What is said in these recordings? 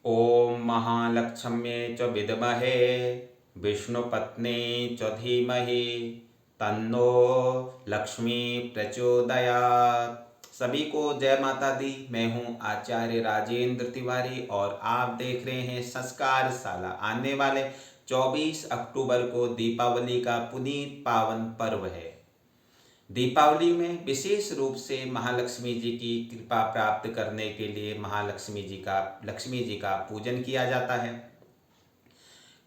ॐ महालक्ष्म्ये च विद्महे विष्णुपत्नी च धीमहि तन्नो लक्ष्मी प्रचोदयात्। सभी को जय माता दी। मैं हूँ आचार्य राजेंद्र तिवारी और आप देख रहे हैं संस्कार शाला। आने वाले 24 अक्टूबर को दीपावली का पुनीत पावन पर्व है। दीपावली में विशेष रूप से महालक्ष्मी जी की कृपा प्राप्त करने के लिए लक्ष्मी जी का पूजन किया जाता है।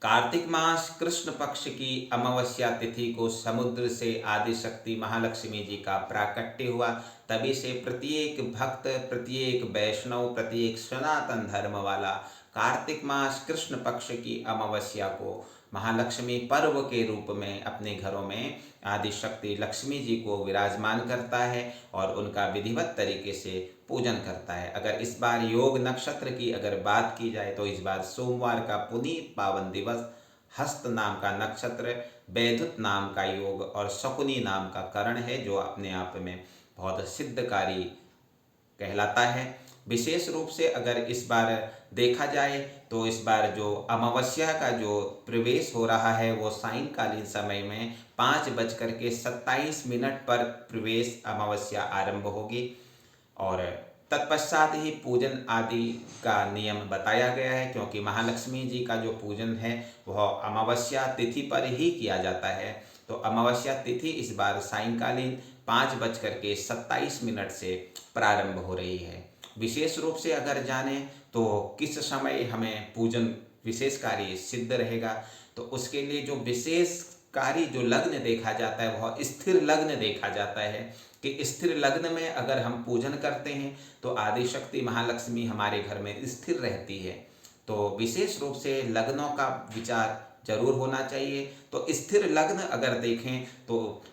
कार्तिक मास कृष्ण पक्ष की अमावस्या तिथि को समुद्र से आदिशक्ति महालक्ष्मी जी का प्राकट्य हुआ। तभी से प्रत्येक भक्त, प्रत्येक वैष्णव, प्रत्येक सनातन धर्म वाला कार्तिक मास कृष्ण पक्ष की अमावस्या को महालक्ष्मी पर्व के रूप में अपने घरों में आदिशक्ति लक्ष्मी जी को विराजमान करता है और उनका विधिवत तरीके से पूजन करता है। अगर इस बार योग नक्षत्र की अगर बात की जाए तो इस बार सोमवार का पुनीत पावन दिवस, हस्त नाम का नक्षत्र, वैधुत नाम का योग और शकुनी नाम का करण है, जो अपने आप में बहुत सिद्धकारी कहलाता है। विशेष रूप से अगर इस बार देखा जाए तो इस बार जो अमावस्या का जो प्रवेश हो रहा है वो सायंकालीन समय में 5:27 पर प्रवेश अमावस्या आरंभ होगी और तत्पश्चात ही पूजन आदि का नियम बताया गया है, क्योंकि महालक्ष्मी जी का जो पूजन है वह अमावस्या तिथि पर ही किया जाता है। तो अमावस्या तिथि इस बार सायंकालीन 5:27 से प्रारंभ हो रही है। विशेष रूप से अगर जाने तो किस समय हमें पूजन विशेषकारी सिद्ध रहेगा, तो उसके लिए जो विशेषकारी जो लग्न देखा जाता है वह स्थिर लग्न देखा जाता है कि स्थिर लग्न में अगर हम पूजन करते हैं तो आदिशक्ति महालक्ष्मी हमारे घर में स्थिर रहती है। तो विशेष रूप से लग्नों का विचार जरूर होना चाहिए। तो स्थिर लग्न अगर देखें तो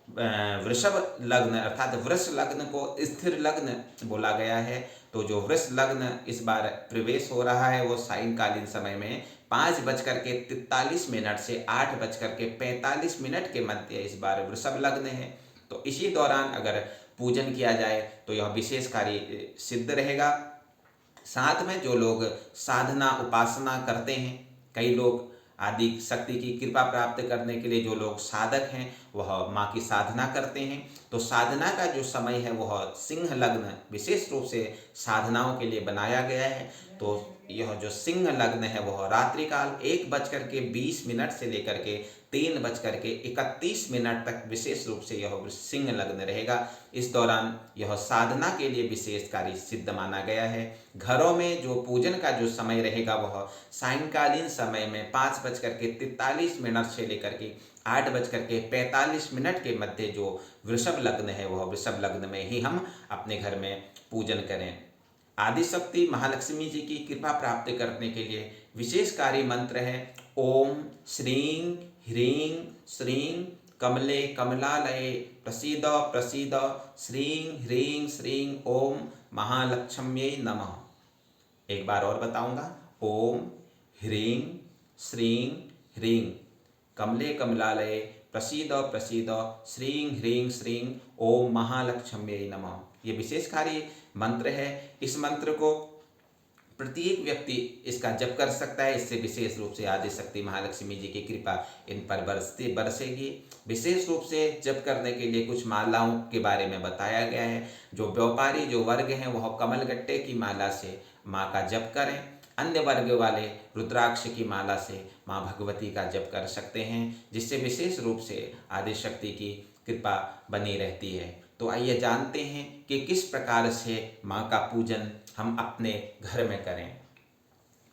वृषभ लग्न अर्थात वृष लग्न को स्थिर लग्न बोला गया है। तो जो वृष लग्न इस बार प्रवेश हो रहा है वो सायंकालीन समय में 5:43 से 8:45 के मध्य इस बार वृषभ लग्न है। तो इसी दौरान अगर पूजन किया जाए तो यह विशेषकारी सिद्ध रहेगा। साथ में जो लोग साधना उपासना करते हैं, कई लोग आदि शक्ति की कृपा प्राप्त करने के लिए जो लोग साधक हैं वह माँ की साधना करते हैं। तो साधना का जो समय है वह सिंह लग्न विशेष रूप से साधनाओं के लिए बनाया गया है। तो यह जो सिंह लग्न है वह रात्रिकाल 1:20 से लेकर के 3:31 तक विशेष रूप से यह सिंह लग्न रहेगा। इस दौरान यह साधना के लिए विशेषकारी सिद्ध माना गया है। घरों में जो पूजन का जो समय रहेगा वह सायंकालीन समय में 5:43 से लेकर के 8:45 के मध्य जो वृषभ लग्न है वह वृषभ लग्न में ही हम अपने घर में पूजन करें। आदिशक्ति महालक्ष्मी जी की कृपा प्राप्त करने के लिए विशेषकारी मंत्र है ओम श्रीं ह्रीं श्रीं कमले कमलालये प्रसीद प्रसीद श्रीं ह्रीं श्रीं ओम महालक्ष्म्यै नमः। एक बार और बताऊंगा, ओम ह्रीं श्रीं ह्रीं कमले कमलालये प्रसीद प्रसीद श्रीं ह्रीं श्रीं ओम महालक्ष्म्यै नमः। ये विशेषकारी मंत्र है। इस मंत्र को प्रत्येक व्यक्ति इसका जप कर सकता है। इससे विशेष रूप से आदिशक्ति महालक्ष्मी जी की कृपा इन पर बरसेगी। विशेष रूप से जप करने के लिए कुछ मालाओं के बारे में बताया गया है। जो व्यापारी जो वर्ग हैं वह कमलगट्टे की माला से माँ का जप करें। अन्य वर्ग वाले रुद्राक्ष की माला से माँ भगवती का जप कर सकते हैं, जिससे विशेष रूप से आदिशक्ति की कृपा बनी रहती है। तो आइए जानते हैं कि किस प्रकार से माँ का पूजन हम अपने घर में करें।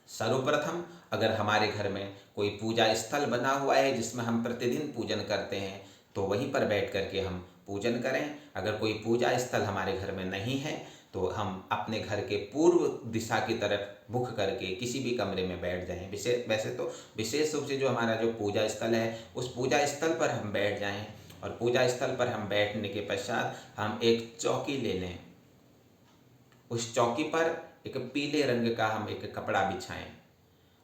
सर्वप्रथम अगर हमारे घर में कोई पूजा स्थल बना हुआ है जिसमें हम प्रतिदिन पूजन करते हैं तो वहीं पर बैठ करके हम पूजन करें। अगर कोई पूजा स्थल हमारे घर में नहीं है तो हम अपने घर के पूर्व दिशा की तरफ मुख करके किसी भी कमरे में बैठ जाएं। वैसे तो विशेष रूप से जो हमारा जो पूजा स्थल है उस पूजा स्थल पर हम बैठ जाएं और पूजा स्थल पर हम बैठने के पश्चात हम एक चौकी ले लें। उस चौकी पर एक पीले रंग का हम एक कपड़ा बिछाएं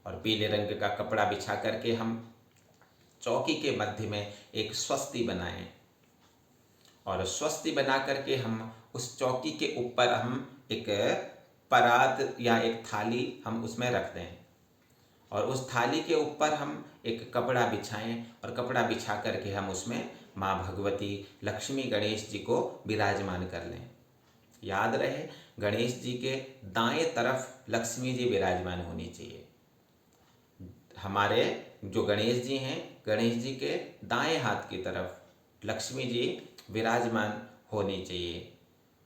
और पीले रंग का कपड़ा बिछा करके हम चौकी के मध्य में एक स्वस्ति बनाएं और स्वस्ति बना करके हम उस चौकी के ऊपर हम एक परात या एक थाली हम उसमें रख दें और उस थाली के ऊपर हम एक कपड़ा बिछाएं और कपड़ा बिछा करके हम उसमें माँ भगवती, लक्ष्मी, गणेश जी को विराजमान कर लें। याद रहे, गणेश जी के दाएं तरफ लक्ष्मी जी विराजमान होनी चाहिए। हमारे जो गणेश जी हैं, गणेश जी के दाएं हाथ की तरफ लक्ष्मी जी विराजमान होनी चाहिए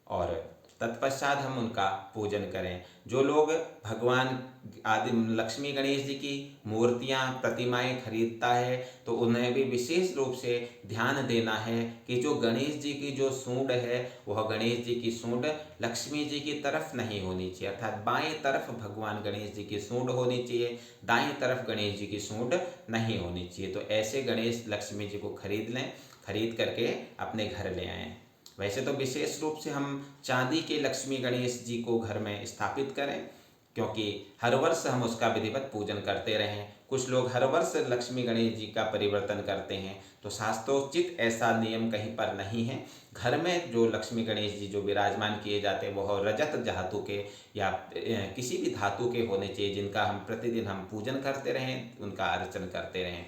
और तत्पश्चात हम उनका पूजन करें। जो लोग भगवान आदि लक्ष्मी गणेश जी की मूर्तियां, प्रतिमाएं खरीदता है तो उन्हें भी विशेष रूप से ध्यान देना है कि जो गणेश जी की जो सूंड है वह गणेश जी की सूंड लक्ष्मी जी की तरफ नहीं होनी चाहिए, अर्थात बाएं तरफ भगवान गणेश जी की सूंड होनी चाहिए, दाएं तरफ गणेश जी की सूंड नहीं होनी चाहिए। तो ऐसे गणेश लक्ष्मी जी को खरीद लें, खरीद करके अपने घर ले आएँ। वैसे तो विशेष रूप से हम चांदी के लक्ष्मी गणेश जी को घर में स्थापित करें, क्योंकि हर वर्ष हम उसका विधिवत पूजन करते रहें। कुछ लोग हर वर्ष लक्ष्मी गणेश जी का परिवर्तन करते हैं, तो शास्त्रोचित ऐसा नियम कहीं पर नहीं है। घर में जो लक्ष्मी गणेश जी जो विराजमान किए जाते हैं वह रजत धातु के या किसी भी धातु के होने चाहिए, जिनका हम प्रतिदिन हम पूजन करते रहें, उनका अर्चन करते रहें।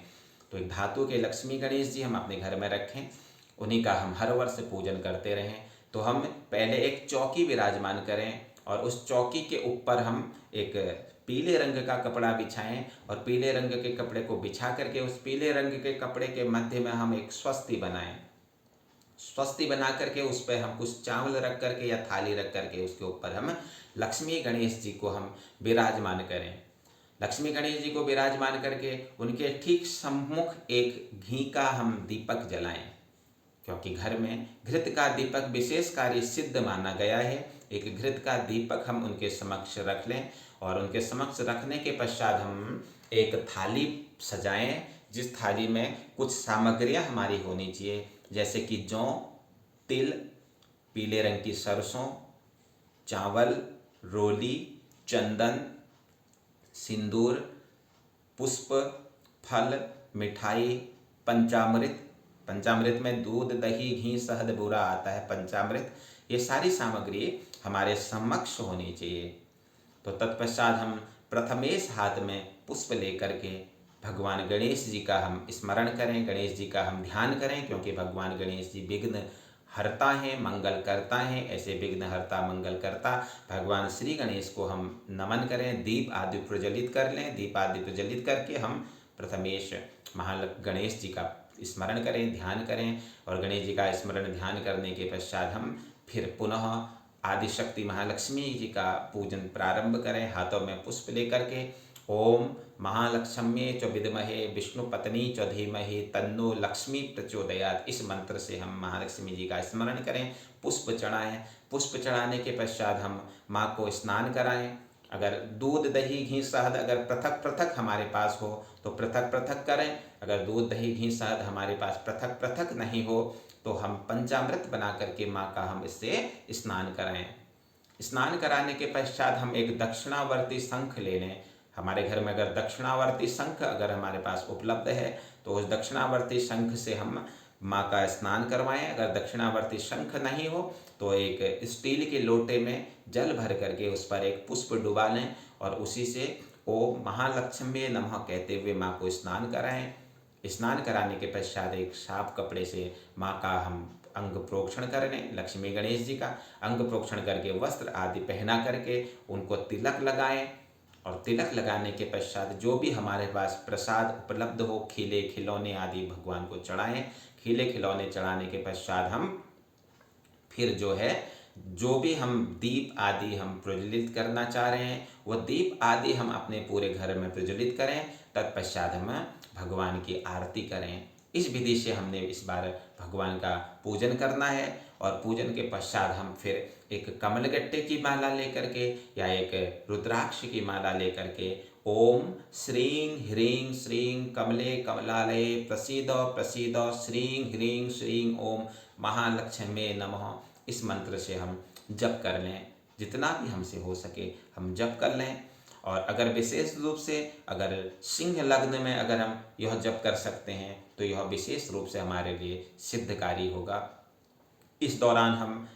तो एक धातु के लक्ष्मी गणेश जी हम अपने घर में रखें, उन्हीं का हम हर वर्ष पूजन करते रहें। तो हम पहले एक चौकी विराजमान करें और उस चौकी के ऊपर हम एक पीले रंग का कपड़ा बिछाएं और पीले रंग के कपड़े को बिछा करके उस पीले रंग के कपड़े के मध्य में हम एक स्वस्ति बनाएं। स्वस्ति बना करके उस पर हम कुछ चावल रख करके या थाली रख करके उसके ऊपर हम लक्ष्मी गणेश जी को हम विराजमान करें। लक्ष्मी गणेश जी को विराजमान करके उनके ठीक सम्मुख एक घी का हम दीपक जलाएं, क्योंकि घर में घृत का दीपक विशेष कार्य सिद्ध माना गया है। एक घृत का दीपक हम उनके समक्ष रख लें और उनके समक्ष रखने के पश्चात हम एक थाली सजाएं, जिस थाली में कुछ सामग्रियां हमारी होनी चाहिए, जैसे कि जौ, तिल, पीले रंग की सरसों, चावल, रोली, चंदन, सिंदूर, पुष्प, फल, मिठाई, पंचामृत, पंचामृत में दूध, दही, घी, शहद, बूरा आता है पंचामृत, ये सारी सामग्री हमारे समक्ष होनी चाहिए। तो तत्पश्चात हम प्रथमेश हाथ में पुष्प लेकर के भगवान गणेश जी का हम स्मरण करें, गणेश जी का हम ध्यान करें, क्योंकि भगवान गणेश जी विघ्न हरता हैं, मंगल करता हैं। ऐसे विघ्न हरता, मंगल करता भगवान श्री गणेश को हम नमन करें, दीप आदि प्रज्वलित कर लें। दीप आदि प्रज्वलित करके हम प्रथमेश गणेश जी का स्मरण करें, ध्यान करें और गणेश जी का स्मरण ध्यान करने के पश्चात हम फिर पुनः आदिशक्ति महालक्ष्मी जी का पूजन प्रारंभ करें, हाथों में पुष्प लेकर के ओम महालक्ष्म्ये च विद्महे विष्णुपत्नी च धीमहि तन्नो लक्ष्मी प्रचोदयात्, इस मंत्र से हम महालक्ष्मी जी का स्मरण करें, पुष्प चढ़ाएं। पुष्प चढ़ाने के पश्चात हम माँ को स्नान कराएं। अगर दूध, दही, घी, शहद अगर पृथक पृथक हमारे पास हो तो पृथक पृथक करें। अगर दूध, दही, घी, शहद हमारे पास पृथक पृथक नहीं हो तो हम पंचामृत बना करके माँ का हम इससे स्नान कराएं। स्नान कराने के पश्चात हम एक दक्षिणावर्ती शंख ले लें। हमारे घर में अगर दक्षिणावर्ती शंख अगर हमारे पास उपलब्ध है तो उस दक्षिणावर्ती शंख से हम माँ का स्नान करवाएं। अगर दक्षिणावर्ती शंख नहीं हो तो एक स्टील के लोटे में जल भर करके उस पर एक पुष्प डुबा लें और उसी से ओम महालक्ष्म्ये नमः कहते हुए माँ को स्नान कराएं। स्नान कराने के पश्चात एक साफ कपड़े से माँ का हम अंग प्रोक्षण कर लें। लक्ष्मी गणेश जी का अंग प्रोक्षण करके वस्त्र आदि पहना करके उनको तिलक लगाएं और तिलक लगाने के पश्चात जो भी हमारे पास प्रसाद उपलब्ध हो, खिले खिलौने आदि भगवान को चढ़ाएं। खिले खिलौने चढ़ाने के पश्चात हम फिर जो है जो भी हम दीप आदि हम प्रज्वलित करना चाह रहे हैं वह दीप आदि हम अपने पूरे घर में प्रज्वलित करें। तत्पश्चात हम भगवान की आरती करें। इस विधि से हमने इस बार भगवान का पूजन करना है और पूजन के पश्चात हम फिर एक कमलगट्टे की माला लेकर के या एक रुद्राक्ष की माला लेकर के ओम श्रीं ह्रीं श्रीं कमले कमलालये प्रसीद प्रसीद श्रीं ह्रीं श्रीं ओम महालक्ष्म्ये नमः, इस मंत्र से हम जप कर लें। जितना भी हमसे हो सके हम जप कर लें। और अगर विशेष रूप से अगर सिंह लग्न में अगर हम यह जप कर सकते हैं तो यह विशेष रूप से हमारे लिए सिद्धकारी होगा। इस दौरान हम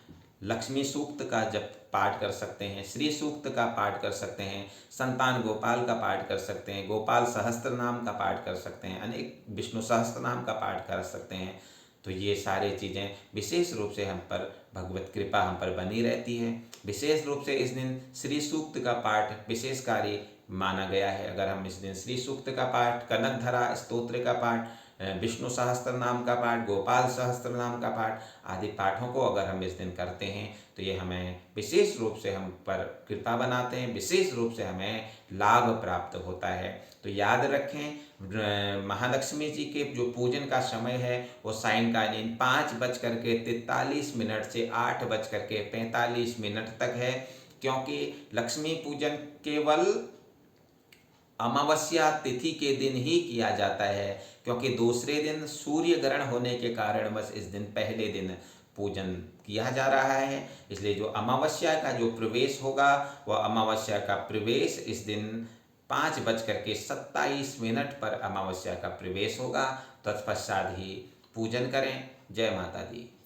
लक्ष्मी सूक्त का जप पाठ कर सकते हैं, श्री सूक्त का पाठ कर सकते हैं, संतान गोपाल का पाठ कर सकते हैं, गोपाल सहस्त्र नाम का पाठ कर सकते हैं, अनेक विष्णु सहस्त्र नाम का पाठ कर सकते हैं। तो ये सारी चीज़ें विशेष रूप से हम पर भगवत कृपा हम पर बनी रहती है। विशेष रूप से इस दिन श्री सूक्त का पाठ विशेषकारी माना गया है। अगर हम इस दिन श्री सूक्त का पाठ, कनकधरा स्तोत्र का पाठ, विष्णु सहस्त्र नाम का पाठ, गोपाल सहस्त्र नाम का पाठ आदि पाठों को अगर हम इस दिन करते हैं तो ये हमें विशेष रूप से हम पर कृपा बनाते हैं, विशेष रूप से हमें लाभ प्राप्त होता है। तो याद रखें, महालक्ष्मी जी के जो पूजन का समय है वो सायंकालीन 5:43 से 8:45 तक है, क्योंकि लक्ष्मी पूजन केवल अमावस्या तिथि के दिन ही किया जाता है, क्योंकि दूसरे दिन सूर्य ग्रहण होने के कारण बस इस दिन पहले दिन पूजन किया जा रहा है। इसलिए जो अमावस्या का जो प्रवेश होगा वह अमावस्या का प्रवेश इस दिन 5:27 पर अमावस्या का प्रवेश होगा। तत्पश्चात ही पूजन करें। जय माता दी।